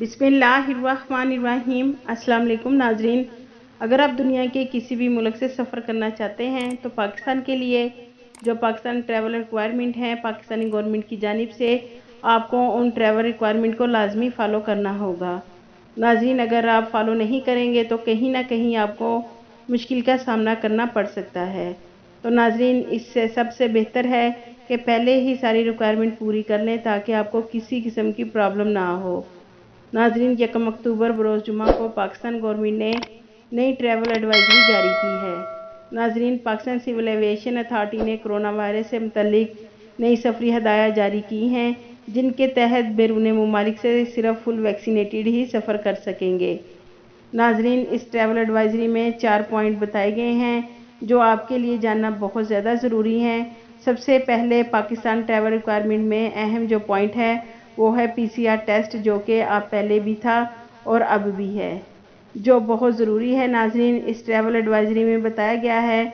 बिस्मिल्लाहिर्रहमानिर्रहीम। अस्सलाम वालेकुम नाजरीन, अगर आप दुनिया के किसी भी मुल्क से सफ़र करना चाहते हैं तो पाकिस्तान के लिए जो पाकिस्तान ट्रैवल रिक्वायरमेंट है पाकिस्तानी गवर्नमेंट की जानिब से आपको उन ट्रैवल रिक्वायरमेंट को लाजमी फ़ॉलो करना होगा। नाजरीन, अगर आप फॉलो नहीं करेंगे तो कहीं ना कहीं आपको मुश्किल का सामना करना पड़ सकता है। तो नाजरीन, इससे सबसे बेहतर है कि पहले ही सारी रिक्वायरमेंट पूरी कर लें ताकि आपको किसी किस्म की प्रॉब्लम ना हो। नाजरीन, 1 अक्टूबर बरोज़ जुमा को पाकिस्तान गवर्नमेंट ने नई ट्रैवल एडवाइजरी जारी की है। नाजरीन, पाकिस्तान सिविल एविएशन अथॉरिटी ने कोरोना वायरस से मुतल्लिक नई सफरी हदायत जारी की हैं, जिनके तहत बैरून मुमालिक से सिर्फ फुल वैक्सीनेटेड ही सफ़र कर सकेंगे। नाजरीन, इस ट्रैवल एडवाइजरी में 4 पॉइंट बताए गए हैं जो आपके लिए जानना बहुत ज़्यादा ज़रूरी है। सबसे पहले पाकिस्तान ट्रैवल रिक्वायरमेंट में अहम जो पॉइंट है वो है PCR टेस्ट, जो कि आप पहले भी था और अब भी है, जो बहुत ज़रूरी है। नाजरीन, इस ट्रैवल एडवाइजरी में बताया गया है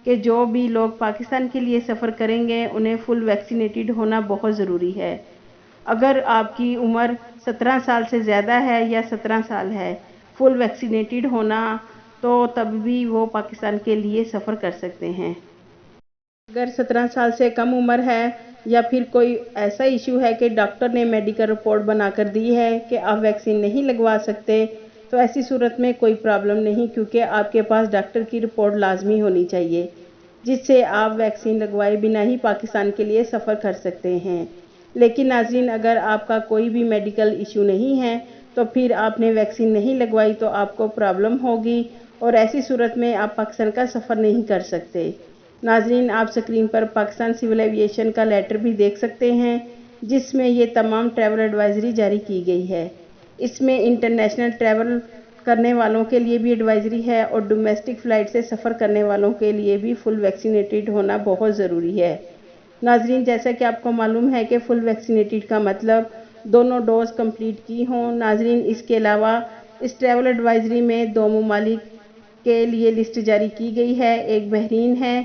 कि जो भी लोग पाकिस्तान के लिए सफ़र करेंगे उन्हें फुल वैक्सीनेटेड होना बहुत ज़रूरी है। अगर आपकी उम्र 17 साल से ज़्यादा है या 17 साल है, फुल वैक्सीनेटेड होना तो तब भी वो पाकिस्तान के लिए सफ़र कर सकते हैं। अगर 17 साल से कम उम्र है या फिर कोई ऐसा इशू है कि डॉक्टर ने मेडिकल रिपोर्ट बनाकर दी है कि आप वैक्सीन नहीं लगवा सकते, तो ऐसी सूरत में कोई प्रॉब्लम नहीं, क्योंकि आपके पास डॉक्टर की रिपोर्ट लाजमी होनी चाहिए जिससे आप वैक्सीन लगवाए बिना ही पाकिस्तान के लिए सफ़र कर सकते हैं। लेकिन नाज़रीन, अगर आपका कोई भी मेडिकल इशू नहीं है तो फिर आपने वैक्सीन नहीं लगवाई तो आपको प्रॉब्लम होगी और ऐसी सूरत में आप पाकिस्तान का सफ़र नहीं कर सकते। नाजरीन, आप स्क्रीन पर पाकिस्तान सिविल एविएशन का लेटर भी देख सकते हैं जिसमें ये तमाम ट्रैवल एडवाइजरी जारी की गई है। इसमें इंटरनेशनल ट्रैवल करने वालों के लिए भी एडवाइजरी है और डोमेस्टिक फ़्लाइट से सफ़र करने वालों के लिए भी फुल वैक्सीनेटेड होना बहुत ज़रूरी है। नाजरीन, जैसा कि आपको मालूम है कि फुल वैक्सीनेटेड का मतलब दोनों डोज कंप्लीट की हों। नाजरीन, इसके अलावा इस ट्रैवल एडवाइजरी में 2 ममालिक के लिए लिस्ट जारी की गई है। एक बहरीन है।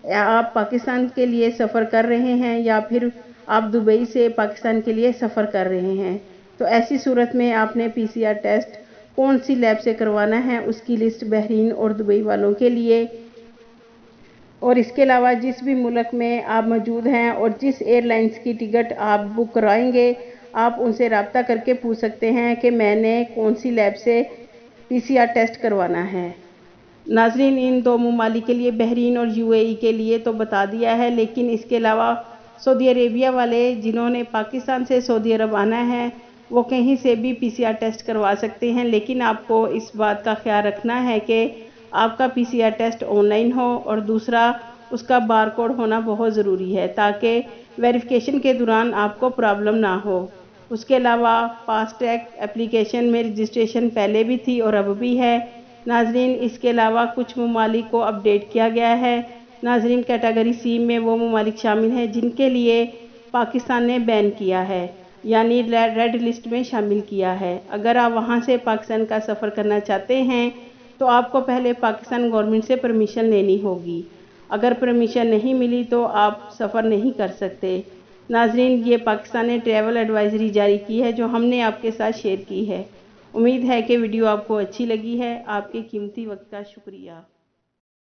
आप पाकिस्तान के लिए सफ़र कर रहे हैं या फिर आप दुबई से पाकिस्तान के लिए सफ़र कर रहे हैं, तो ऐसी सूरत में आपने PCR टेस्ट कौन सी लैब से करवाना है उसकी लिस्ट बहरीन और दुबई वालों के लिए, और इसके अलावा जिस भी मुल्क में आप मौजूद हैं और जिस एयरलाइंस की टिकट आप बुक कराएंगे, आप उनसे रब्ता करके पूछ सकते हैं कि मैंने कौन सी लैब से PCR टेस्ट करवाना है। नाजरीन, इन 2 ममालिक के लिए बहरीन और UAE के लिए तो बता दिया है, लेकिन इसके अलावा सऊदी अरेबिया वाले जिन्होंने पाकिस्तान से सऊदी अरब आना है वो कहीं से भी PCR टेस्ट करवा सकते हैं, लेकिन आपको इस बात का ख्याल रखना है कि आपका PCR टेस्ट ऑनलाइन हो और दूसरा उसका बारकोड होना बहुत ज़रूरी है ताकि वेरिफिकेशन के दौरान आपको प्रॉब्लम ना हो। उसके अलावा फास्ट ट्रैक एप्लीकेशन में रजिस्ट्रेशन पहले भी थी और अब भी है। नाजरीन, इसके अलावा कुछ ममालिक को अपडेट किया गया है। नाजरीन, कैटेगरी C में वो ममालिक शामिल हैं जिनके लिए पाकिस्तान ने बैन किया है, यानी रेड लिस्ट में शामिल किया है। अगर आप वहां से पाकिस्तान का सफ़र करना चाहते हैं तो आपको पहले पाकिस्तान गवर्नमेंट से परमिशन लेनी होगी। अगर परमिशन नहीं मिली तो आप सफ़र नहीं कर सकते। नाजरीन, ये पाकिस्तान ने ट्रैवल एडवाइजरी जारी की है जो हमने आपके साथ शेयर की है। उम्मीद है कि वीडियो आपको अच्छी लगी है। आपके कीमती वक्त का शुक्रिया।